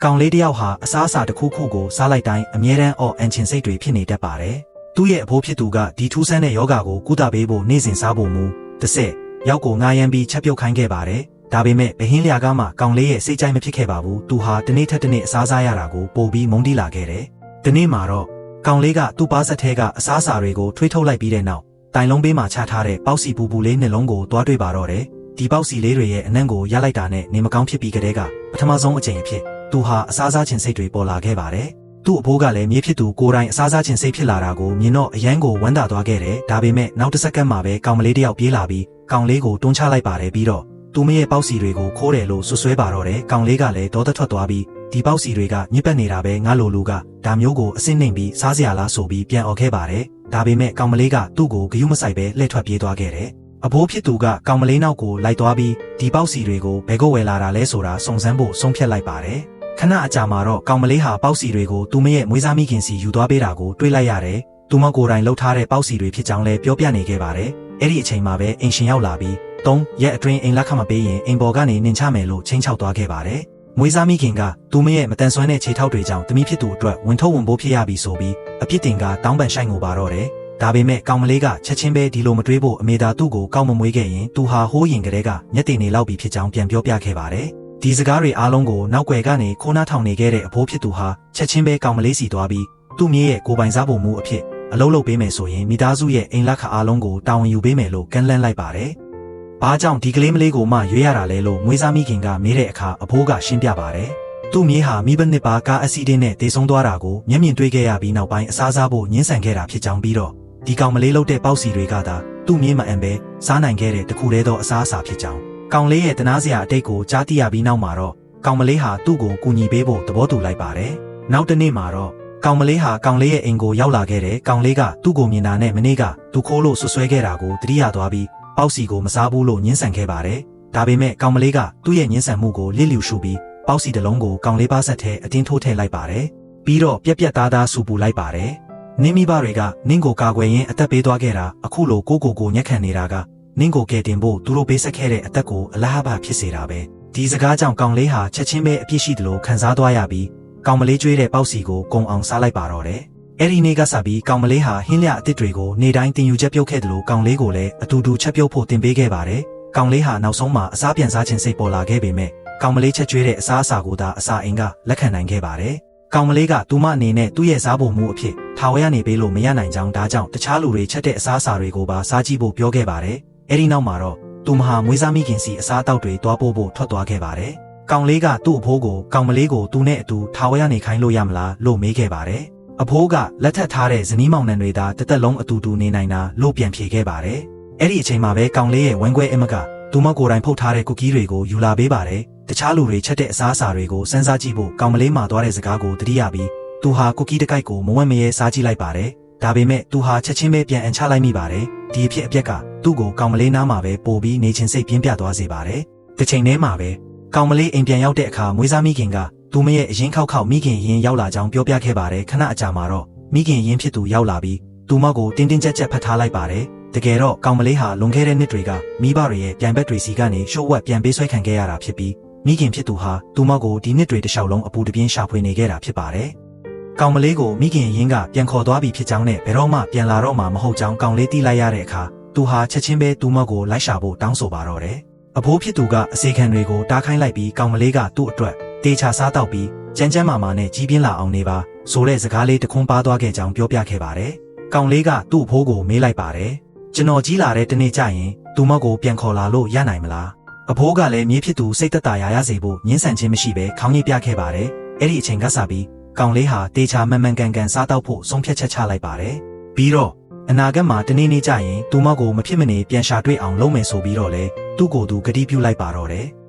ကောင်လေးတယောက်ဟာအစားအစာတစ်ခုခုကိုစားလိုက်တိုင်းအမြဲတမ်းအော့အန်ချင်စိတ်တွေဖြစ်နေတတ်ပါတယ်။သူ့ရဲ့အဖိုးဖြစ်သူကဒီထူးဆန်းတဲ့ယောဂါကိုကုသပေးဖို့နေ့စဉ်စားဖို့မူတစ်ဆက်ရောက်ကိုငားရမ်းပြီးချက်ပြုတ်ခိုင်းခဲ့ပါတယ်။ဒါပေမဲ့ဘဟင်းလျာကမှကောင်လေးရဲ့စိတ်ကြိုက်မဖြစ်ခဲ့ပါဘူး။သူဟာတနေ့ထက်တနေ့အစားစားရတာကိုပိုပြီးမုန်းတီးလာခဲ့တယ်။ဒီနေ့မှာတော့ကောင်လေးကသူ့ပါးစက်ထဲကအစားအစာတွေကိုထွေးထုတ်လိုက်ပြီးတဲ့နောက်တိုင်လုံးဘေးမှာချထားတဲ့ပေါက်စီပူပူလေးနှလုံးကိုတွားတွေ့ပါတော့တယ်။ဒီပေါက်စီလေးတွေရဲ့အနံ့ကိုရလိုက်တာနဲ့နေမကောင်းဖြစ်ပြီးကတည်းကပထမဆုံးအကြိမ်အဖြစ်သူဟာအစားစားခြင်းစိတ်တွေပေါ်လာခဲ့ပါတယ်။သူ့အဖိုးကလည်းမြေဖြစ်သူကိုယ်တိုင်အစားစားခြင်းစိတ်ဖြစ်လာတာကိုမြင်တော့အယမ်းကိုဝမ်းသာသွားခဲ့တယ်။ဒါပေမဲ့နောက်တစ်စက္ကန့်မှာပဲကောင်မလေးတယောက်ပြေးလာပြီးကောင်လေးကိုတွန်းချလိုက်ပါတယ်ပြီးတော့သူမရဲ့ပေါက်စီတွေကိုခိုးတယ်လို့ဆွဆွဲပါတော့တယ်။ကောင်လေးကလည်းဒေါသထွက်သွားပြီးဒီပေါက်စီတွေကညစ်ပတ်နေတာပဲငါလိုလူကဒါမျိုးကိုအစင်းနှိမ်ပြီးစားစရာလားဆိုပြီးပြန်អော်ခဲ့ပါတယ်။ဒါပေမဲ့ကောင်မလေးကသူ့ကိုဂယုမဆိုင်ပဲလှည့်ထွက်ပြေးသွားခဲ့တယ်။အဖိုးဖြစ်သူကကောင်မလေးနောက်ကိုလိုက်သွားပြီးဒီပေါက်စီတွေကိုဘယ်ကိုဝယ်လာတာလဲဆိုတာစုံစမ်းဖို့ဆုံးဖြတ်လိုက်ပါတယ်။ခဏအကြာမှာတော့ကောင်မလေးဟာပေါက်စီတွေကိုသူမရဲ့မွေးစားမိခင်စီယူသွားပေးတာကိုတွေ့လိုက်ရတယ်။သူမကိုယ်တိုင်လှုပ်ထားတဲ့ပေါက်စီတွေဖြစ်ကြောင်းလည်းပြောပြနေခဲ့ပါတယ်။အဲ့ဒီအချိန်မှာပဲအိမ်ရှင်ရောက်လာပြီး3 ရက်အတွင်းအိမ်လက်ခမပေးရင်အိမ်ပေါ်ကနေနင်ချမယ်လို့ချင်းချောက်သွားခဲ့ပါတယ်။မွေးစားမိခင်ကသူမရဲ့မတန်ဆွမ်းတဲ့ခြေထောက်တွေကြောင့်တမိဖြစ်သူအတွက်ဝင်ထုတ်ဝင်ပိုးဖြစ်ရပြီဆိုပြီးအပြစ်တင်ကတောင်းပန်ဆိုင်ကိုပါတော့တယ်။ဒါပေမဲ့ကောင်မလေးကချက်ချင်းပဲဒီလိုမတွေးဖို့အမေသာသူ့ကိုကောက်မမွေးခဲ့ရင်သူဟာဟိုးရင်ကလေးကမျက်တင်နေလောက်ပြီဖြစ်ကြောင်းပြန်ပြောပြခဲ့ပါတယ်။ဒီစကားတွေအားလုံးကိုနောက်ွယ်ကနေခိုးနှားထောင်နေခဲ့တဲ့အဖိုးဖြစ်သူဟာချက်ချင်းပဲကောင်မလေးစီသွားပြီးသူ့မြေရဲ့ကိုပိုင်စားဖို့မှုအဖြစ်အလုပ်လုပ်ပေးမယ်ဆိုရင်မိသားစုရဲ့အိမ်လက်ခအားလုံးကိုတာဝန်ယူပေးမယ်လို့ကမ်းလှမ်းလိုက်ပါတယ်။ဘာကြောင့်ဒီကလေးမလေးကိုမှရွေးရတာလဲလို့မွေးစားမိခင်ကမေးတဲ့အခါအဖိုးကရှင်းပြပါတယ်။သူ့မြေဟာမိဘနှစ်ပါကားအက်ဆီဒင့်နဲ့တေဆုံးသွားတာကိုမျက်မြင်တွေ့ခဲ့ရပြီးနောက်ပိုင်းအစားစားဖို့ညှင်းဆန်ခဲ့တာဖြစ်ကြောင်းပြီးတော့ဒီကောင်မလေးလုပ်တဲ့ပေါက်စီတွေကသာသူ့မြေမအံပဲစားနိုင်ခဲ့တဲ့တခုတည်းသောအစားအစာဖြစ်ကြောင်းကောင်လေးရဲ့တနာစရာအတိတ်ကိုကြားသိရပြီးနောက်မှာတော့ကောင်မလေးဟာသူ့ကိုကူညီပေးဖို့သဘောတူလိုက်ပါတယ်။နောက်တစ်နေ့မှာတော့ကောင်မလေးဟာကောင်လေးရဲ့အိမ်ကိုရောက်လာခဲ့တဲ့ကောင်လေးကသူ့ကိုမြင်တာနဲ့မနေ့ကသူခိုးလို့ဆွဆွဲခဲ့တာကိုသတိရသွားပြီးပေါက်စီကိုမစားဘူးလို့ညှင်းဆန်ခဲ့ပါတယ်။ဒါပေမဲ့ကောင်မလေးကသူ့ရဲ့ညှင်းဆန်မှုကိုလစ်လျူရှုပြီးပေါက်စီတစ်လုံးကိုကောင်လေးပါးဆက်ထဲအတင်းထိုးထည့်လိုက်ပါတယ်။ပြီးတော့ပြက်ပြက်သားသားဆူပူလိုက်ပါတယ်။နင်းမိဘတွေကနင်းကိုကာကွယ်ရင်းအသက်ပေးသွားခဲ့တာအခုလိုကိုညက်ခံနေတာကနင်းကိုကယ်တင်ဖို့သူတို့ပေးဆက်ခဲ့တဲ့အသက်ကိုအလားအပါဖြစ်စေတာပဲ။ဒီစကားကြောင့်ကောင်လေးဟာချက်ချင်းပဲအပြစ်ရှိတယ်လို့ခံစားသွားရပြီးကောင်မလေးကျွေးတဲ့ပေါက်စီကိုကုံအောင်စားလိုက်ပါတော့တယ်။အဲ့ဒီနေ့ကစပြီးကောင်မလေးဟာဟင်းလျအသစ်တွေကိုနေတိုင်းတင်ယူချက်ပြုတ်ခဲ့တယ်လို့ကောင်လေးကိုလည်းအတူတူချက်ပြုတ်ဖို့တင်ပေးခဲ့ပါတယ်။ကောင်လေးဟာနောက်ဆုံးမှာအစားပြန်စားခြင်းစိတ်ပေါ်လာခဲ့ပေမဲ့ကောင်မလေးချက်ကျွေးတဲ့အစားအစာကိုသာအစာအိမ်ကလက်ခံနိုင်ခဲ့ပါတယ်။ကောင်မလေးကသူမအနေနဲ့သူ့ရဲ့စားဖို့မှုအဖြစ်ထာဝရနေပေးလို့မရနိုင်ကြောင်းဒါကြောင့်တခြားလူတွေချက်တဲ့အစားအစာတွေကိုပါစားကြည့်ဖို့ပြောခဲ့ပါတယ်။အဲ့ဒီနောက်မှာတော့သူမဟာမွေးစားမိခင်စီအစားအသောက်တွေတွားပို့ဖို့ထွက်သွားခဲ့ပါတယ်။ကောင်လေးကသူ့အဖိုးကိုကောင်မလေးကိုသူနဲ့အတူထာဝရနေခိုင်းလို့ရမလားလို့မေးခဲ့ပါတယ်။အဖိုးကလက်ထပ်ထားတဲ့ဇနီးမောင်နှံတွေသာတစ်သက်လုံးအတူတူနေနိုင်တာလို့ပြန်ဖြေခဲ့ပါတယ်။အဲ့ဒီအချိန်မှာပဲကောင်လေးရဲ့ဝမ်းကွဲအမကသူမကိုယ်တိုင်ဖုတ်ထားတဲ့ကူကီးတွေကိုယူလာပေးပါတယ်။တခြားလူတွေချက်တဲ့အစားအစာတွေကိုစမ်းစားကြည့်ဖို့ကောင်မလေးမှာသွားတဲ့စကားကိုသတိရပြီးသူဟာကူကီးတစ်ကိုက်ကိုမဝက်မရဲစားကြည့်လိုက်ပါတယ်။ဒါပေမဲ့သူဟာချက်ချင်းပဲပြန်အန်ချလိုက်မိပါတယ်။ဒီအဖြစ်အပျက်ကသူ့ကိုကောင်မလေးနားမှာပဲပို့ပြီးနေချင်းစိတ်ပြင်းပြသွားစေပါတယ်။တစ်ချိန်တည်းမှာပဲကောင်မလေးအိမ်ပြန်ရောက်တဲ့အခါမွေးစားမိခင်ကသူမရဲ့အရင်ခောက်မိခင်ရင်ရောက်လာကြောင်းပြောပြခဲ့ပါတယ်။ခဏအကြာမှာတော့မိခင်ရင်ဖြစ်သူရောက်လာပြီးသူမကိုတင်းတင်းကြပ်ကြပ်ဖတ်ထားလိုက်ပါတယ်။တကယ်တော့ကောင်မလေးဟာလွန်ခဲ့တဲ့နှစ်တွေကမိဘတွေရဲ့ပြန်ဘက်တွေစီကနေရှို့ဝက်ပြန်ပေးဆွဲခံခဲ့ရတာဖြစ်ပြီးမိခင်ဖြစ်သူဟာသူမကိုဒီနှစ်တွေတလျှောက်လုံးအပူတပြင်းရှာဖွေနေခဲ့တာဖြစ်ပါတယ်။ကောင်မလေးကိုမိခင်ရင်းကပြန်ခေါ်သွားပြီဖြစ်ကြောင်းနဲ့ဘယ်တော့မှပြန်လာတော့မှာမဟုတ်ကြောင်းကောင်လေးသိလိုက်ရတဲ့အခါသူဟာချက်ချင်းပဲသူမကိုလိုက်ရှာဖို့တောင်းဆိုပါတော့တယ်။အဖိုးဖြစ်သူကအစေခံတွေကိုတားခိုင်းလိုက်ပြီးကောင်မလေးကသူ့အတွက်တေချာစားတော့ပြီးကျန်းမာနဲ့ကြီးပြင်းလာအောင်နေပါဆိုတဲ့စကားလေးတခွန်းပါသွားခဲ့ကြောင်းပြောပြခဲ့ပါတယ်။ကောင်လေးကသူ့အဖိုးကိုမေးလိုက်ပါတယ်။ကျွန်တော်ကြီးလာတဲ့တနေ့ကျရင်သူမကိုပြန်ခေါ်လာလို့ရနိုင်မလား။အဖိုးကလည်းမြေဖြစ်သူစိတ်သက်သာရစေဖို့ညှင်းဆန်ခြင်းမရှိဘဲခေါင်းညှိပြခဲ့ပါတယ်။အဲ့ဒီအချိန်ကစပြီးကောင်လေးဟာတေချာမှန်ကန်စားတော့ဖို့ဆုံးဖြတ်ချက်ချလိုက်ပါတယ်။ပြီးတော့အနာဂတ်မှာတနေ့ကျရင်သူမကိုမဖြစ်မနေပြန်ရှာတွေ့အောင်လုပ်မယ်ဆိုပြီးတော့လေသူ့ကိုယ်သူဂတိပြုလိုက်ပါတော့တယ်။